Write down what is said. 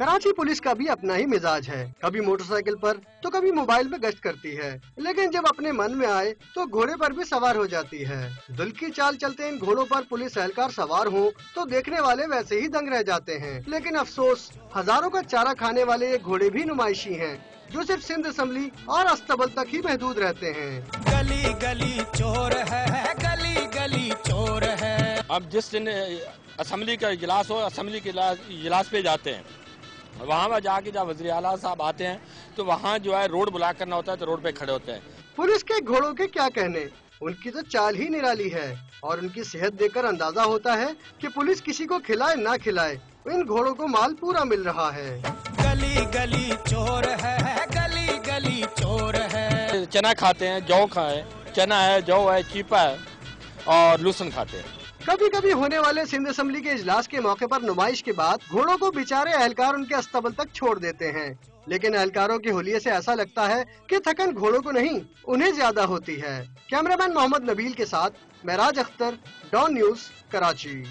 Karachi police का भी अपना ही मिजाज है, कभी मोटरसाइकिल पर तो कभी मोबाइल में गश्त करती है, लेकिन जब अपने मन में आए तो घोड़े पर भी सवार हो जाती है। दिल की चाल चलते इन घोड़ों पर पुलिस एहलकार सवार हो तो देखने वाले वैसे ही दंग रह जाते हैं। लेकिन अफसोस, हजारों का चारा खाने वाले ये घोड़े भी नुमाइशी हैं, जो सिर्फ सिंध असम्बली और अस्तबल तक ही महदूद रहते हैं। गली गली चोर है, गली गली चोर है। अब जिस दिन असम्बली का इजलास हो, असम्बली के इजलास पे जाते हैं, वहाँ पर जाके जब वज़ीर आला साहब आते हैं तो वहाँ जो है रोड ब्लॉक करना होता है तो रोड पे खड़े होते हैं। पुलिस के घोड़ों के क्या कहने, उनकी तो चाल ही निराली है और उनकी सेहत देखकर अंदाजा होता है कि पुलिस किसी को खिलाए ना खिलाए, इन घोड़ों को माल पूरा मिल रहा है। गली गली चोर है, गली गली चोर है। चना खाते हैं, जौ खाए, चना है, जौ है, चीपा है और लूसन खाते हैं। कभी कभी होने वाले सिंध असम्बली के इजलास के मौके पर नुमाइश के बाद घोड़ों को बेचारे एहलकार उनके अस्तबल तक छोड़ देते हैं, लेकिन एहलकारों के हुलिये से ऐसा लगता है कि थकन घोड़ों को नहीं उन्हें ज्यादा होती है। कैमरामैन मोहम्मद नबील के साथ महराज अख्तर, डॉन न्यूज, कराची।